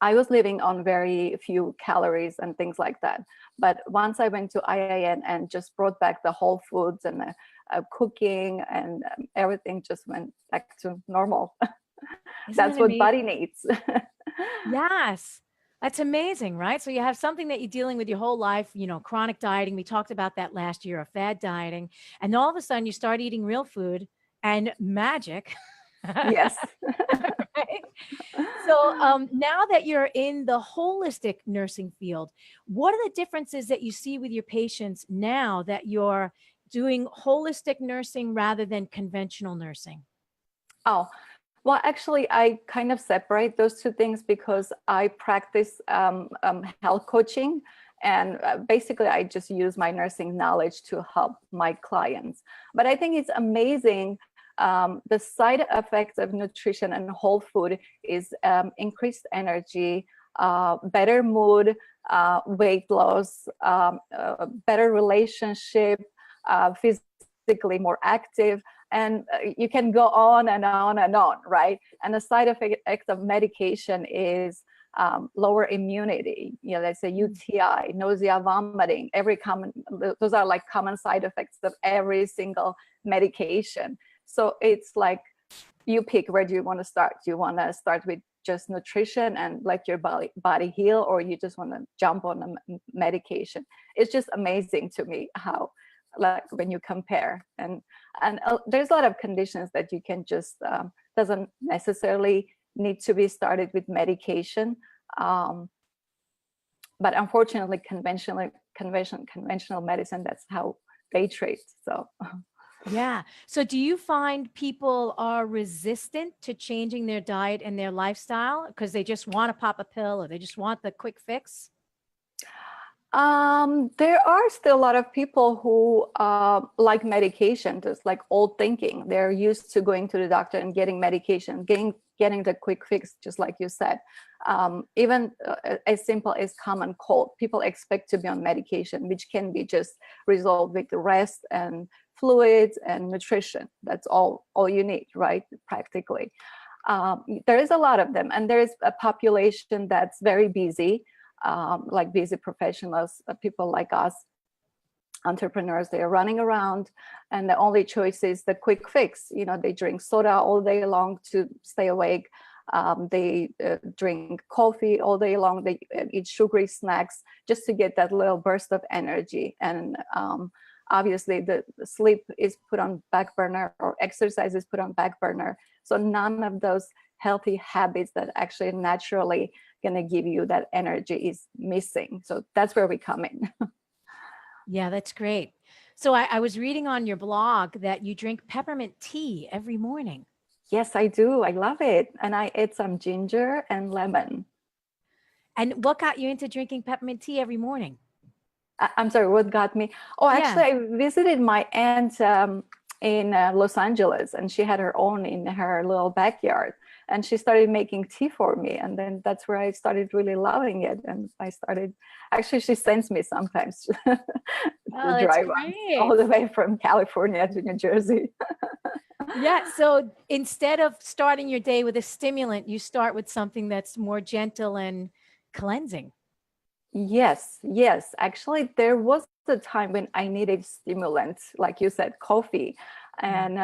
[SPEAKER 7] I was living on very few calories and things like that. But once I went to IIN and just brought back the whole foods and cooking and everything just went back to normal. That's what body needs.
[SPEAKER 2] Yes. That's amazing, right? So you have something that you're dealing with your whole life, chronic dieting. We talked about that last year, of fad dieting. And all of a sudden you start eating real food and magic.
[SPEAKER 7] Yes.
[SPEAKER 2] Right? So now that you're in the holistic nursing field, what are the differences that you see with your patients now that you're doing holistic nursing rather than conventional nursing?
[SPEAKER 7] Oh, well, actually, I kind of separate those two things because I practice health coaching. And basically, I just use my nursing knowledge to help my clients. But I think it's amazing. The side effects of nutrition and whole food is increased energy, better mood, weight loss, better relationship, physically more active, and you can go on and on and on, right? And the side effect of medication is lower immunity. You know, let's say UTI, nausea, vomiting. Those are like common side effects of every single medication. So it's like you pick, where do you want to start? Do you want to start with just nutrition and let your body heal, or you just want to jump on a medication? It's just amazing to me how, like, when you compare, and there's a lot of conditions that you can just doesn't necessarily need to be started with medication, but unfortunately conventional medicine, that's how they treat. So
[SPEAKER 2] Yeah. So do you find people are resistant to changing their diet and their lifestyle because they just want to pop a pill, or they just want the quick fix?
[SPEAKER 7] There are still a lot of people who like medication, just like old thinking. They're used to going to the doctor and getting medication, getting the quick fix, just like you said. Even as simple as common cold, people expect to be on medication, which can be just resolved with rest and fluids and nutrition. That's all you need, right? Practically. There is a lot of them, and there is a population that's very busy, like busy professionals, people like us, entrepreneurs. They are running around, and the only choice is the quick fix. You know, they drink soda all day long to stay awake. They drink coffee all day long. They eat sugary snacks just to get that little burst of energy. And obviously the sleep is put on back burner, or exercise is put on back burner. So none of those healthy habits that actually naturally going to give you that energy is missing. So that's where we come in.
[SPEAKER 2] Yeah, that's great. So I was reading on your blog that you drink peppermint tea every morning.
[SPEAKER 7] Yes, I do. I love it. And I add some ginger and lemon.
[SPEAKER 2] And what got you into drinking peppermint tea every morning?
[SPEAKER 7] I'm sorry, what got me? Oh, actually, I visited my aunt in Los Angeles, and she had her own in her little backyard. And she started making tea for me. And then that's where I started really loving it. And I started, actually, she sends me sometimes to drive all the way from California to New Jersey.
[SPEAKER 2] Yeah. So instead of starting your day with a stimulant, you start with something that's more gentle and cleansing.
[SPEAKER 7] Yes. Actually, there was a time when I needed stimulants, like you said, coffee. And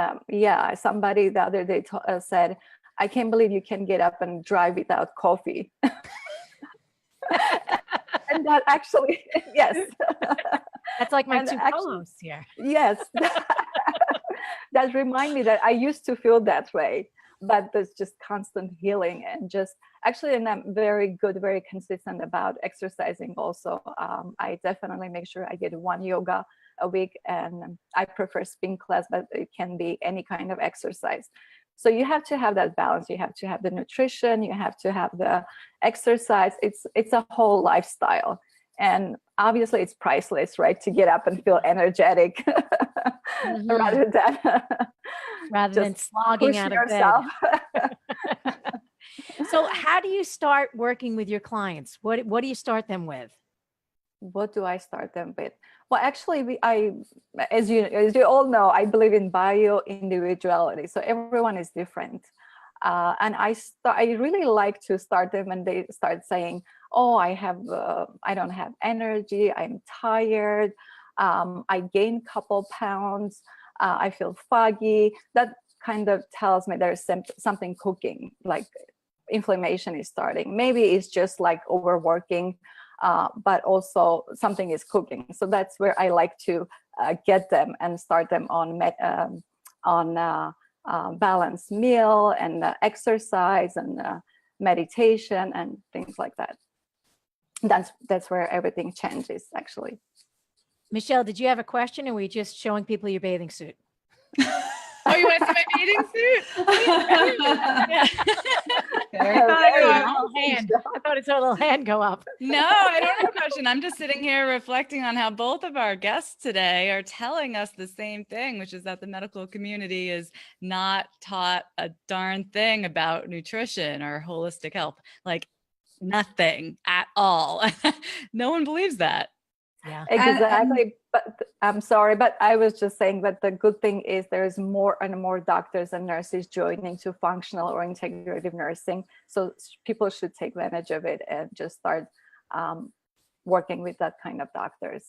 [SPEAKER 7] somebody the other day said, I can't believe you can get up and drive without coffee. And that actually, yes.
[SPEAKER 2] That's like my two co-hosts here.
[SPEAKER 7] Yes. That reminds me that I used to feel that way, but there's just constant healing, and just actually, and I'm very good, very consistent about exercising also. I definitely make sure I get one yoga a week, and I prefer spin class, but it can be any kind of exercise. So you have to have that balance. You have to have the nutrition, you have to have the exercise. It's a whole lifestyle. And obviously it's priceless, right? To get up and feel energetic
[SPEAKER 2] rather than slogging out of bed. So how do you start working with your clients? What do you start them with?
[SPEAKER 7] What do I start them with? Well, actually, as you all know, I believe in bio-individuality. So everyone is different. And I really like to start them when they start saying, oh, I don't have energy, I'm tired, I gained a couple pounds, I feel foggy. That kind of tells me there's something cooking, like inflammation is starting. Maybe it's just like overworking, but also something is cooking. So that's where I like to get them and start them on balanced meal and exercise and meditation and things like that. That's where everything changes, actually.
[SPEAKER 2] Michelle, did you have a question, or were you just showing people your bathing suit?
[SPEAKER 3] Oh, you want to see my bathing suit?
[SPEAKER 2] Yeah. I thought I saw a little hand go up.
[SPEAKER 3] No, I don't have a question. I'm just sitting here reflecting on how both of our guests today are telling us the same thing, which is that the medical community is not taught a darn thing about nutrition or holistic health. Like, nothing at all. No one believes that.
[SPEAKER 2] Yeah.
[SPEAKER 7] Exactly. But I'm sorry, but I was just saying that the good thing is there's more and more doctors and nurses joining to functional or integrative nursing. So people should take advantage of it and just start working with that kind of doctors.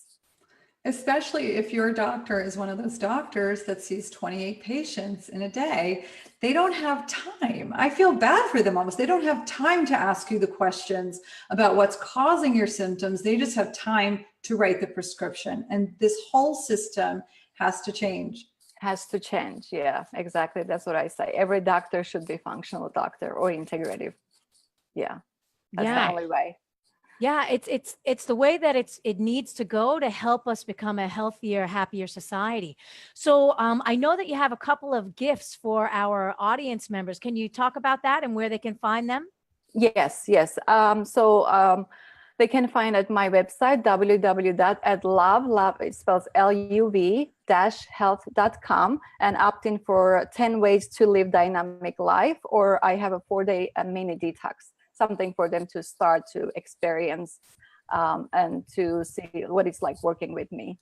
[SPEAKER 4] Especially if your doctor is one of those doctors that sees 28 patients in a day, they don't have time. I feel bad for them almost. They don't have time to ask you the questions about what's causing your symptoms. They just have time to write the prescription. And this whole system has to change.
[SPEAKER 7] Has to change. Yeah, exactly. That's what I say. Every doctor should be functional doctor or integrative. Yeah, that's the only way.
[SPEAKER 2] Yeah, it's the way that it needs to go to help us become a healthier, happier society. So I know that you have a couple of gifts for our audience members. Can you talk about that and where they can find them?
[SPEAKER 7] Yes. So they can find at my website www.love, it spells LUV-health.com, and opt in for 10 ways to live dynamic life, or I have a 4-day mini detox. Something for them to start to experience and to see what it's like working with me.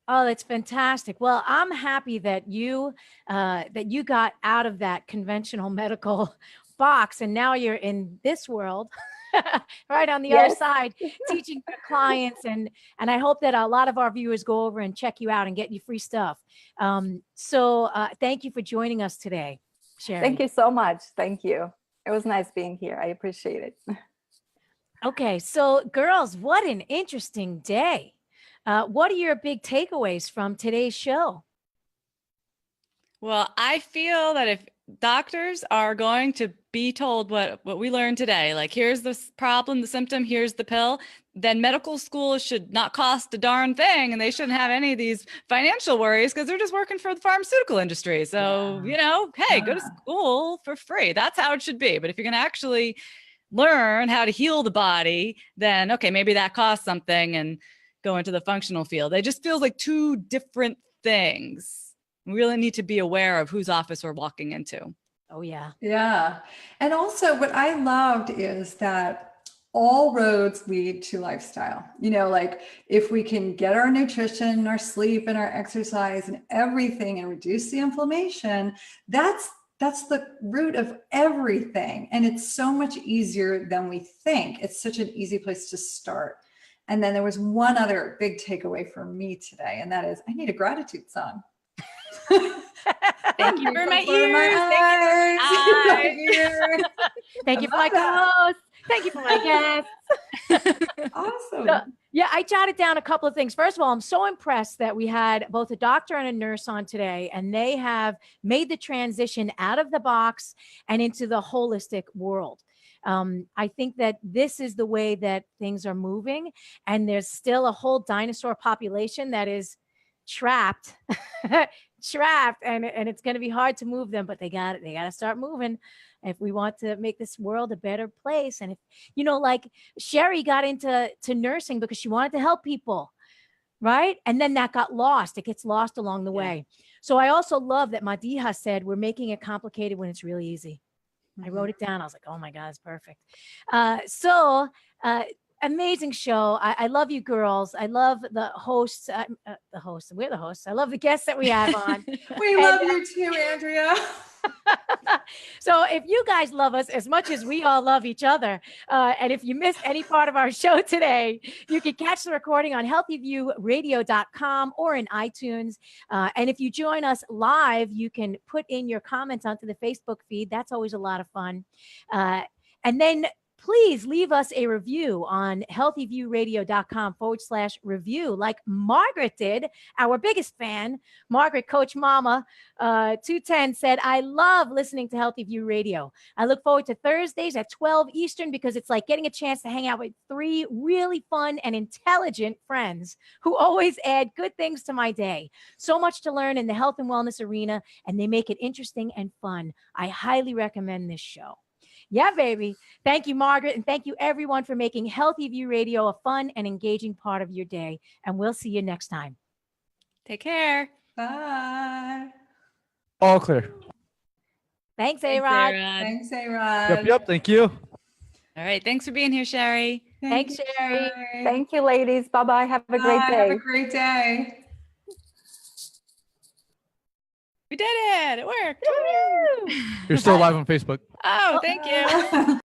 [SPEAKER 2] Oh, that's fantastic. Well, I'm happy that you got out of that conventional medical box and now you're in this world, right on the other side, teaching your clients. And I hope that a lot of our viewers go over and check you out and get you free stuff. So thank you for joining us today, Sherry.
[SPEAKER 7] Thank you so much. Thank you. It was nice being here. I appreciate it.
[SPEAKER 2] Okay, so girls, what an interesting day. What are your big takeaways from today's show?
[SPEAKER 3] Well, I feel that if doctors are going to be told what we learned today, like here's the problem, the symptom, here's the pill, then medical school should not cost a darn thing, and they shouldn't have any of these financial worries because they're just working for the pharmaceutical industry. So, hey, go to school for free. That's how it should be. But if you're going to actually learn how to heal the body, then okay, maybe that costs something and go into the functional field. It just feels like two different things. We really need to be aware of whose office we're walking into.
[SPEAKER 2] Oh, yeah.
[SPEAKER 4] Yeah. And also what I loved is that all roads lead to lifestyle. Like if we can get our nutrition, our sleep, and our exercise and everything and reduce the inflammation, that's the root of everything. And it's so much easier than we think. It's such an easy place to start. And then there was one other big takeaway for me today, and that is I need a gratitude song.
[SPEAKER 3] Thank you for my ears.
[SPEAKER 2] Thank you for my co-host. Thank you for my guests.
[SPEAKER 4] Awesome.
[SPEAKER 2] So, yeah, I jotted down a couple of things. First of all, I'm so impressed that we had both a doctor and a nurse on today, and they have made the transition out of the box and into the holistic world. I think that this is the way that things are moving, and there's still a whole dinosaur population that is trapped and it's going to be hard to move them, but they got to start moving if we want to make this world a better place. And if like Sherry got into nursing because she wanted to help people, right? And then that got lost. It gets lost along the way. So I also love that Madiha said we're making it complicated when it's really easy. I wrote it down. I was like, oh my God, it's perfect. Amazing show. I love you girls. I love the hosts. We're the hosts. I love the guests that we have on.
[SPEAKER 4] We love you too, Andrea.
[SPEAKER 2] So if you guys love us as much as we all love each other, and if you missed any part of our show today, you can catch the recording on healthyviewradio.com or in iTunes. And if you join us live, you can put in your comments onto the Facebook feed. That's always a lot of fun. And then please leave us a review on healthyviewradio.com/review, like Margaret did, our biggest fan. Margaret, Coach Mama 210 said, I love listening to Healthy View Radio. I look forward to Thursdays at 12 Eastern because it's like getting a chance to hang out with 3 really fun and intelligent friends who always add good things to my day. So much to learn in the health and wellness arena, and they make it interesting and fun. I highly recommend this show. Yeah, baby. Thank you, Margaret. And thank you, everyone, for making Healthy View Radio a fun and engaging part of your day. And we'll see you next time.
[SPEAKER 3] Take care.
[SPEAKER 4] Bye.
[SPEAKER 5] All clear.
[SPEAKER 2] Thanks, A-Rod.
[SPEAKER 4] Thanks, A-Rod.
[SPEAKER 5] Yep. Thank you.
[SPEAKER 3] All right. Thanks for being here, Sherry.
[SPEAKER 2] Thanks,
[SPEAKER 4] you,
[SPEAKER 2] Sherry.
[SPEAKER 7] Thank you, ladies. Bye-bye. Have a great
[SPEAKER 4] Bye.
[SPEAKER 7] day.
[SPEAKER 4] Have a great day.
[SPEAKER 3] We did it. It worked.
[SPEAKER 5] You're still live on Facebook.
[SPEAKER 3] Oh, thank you.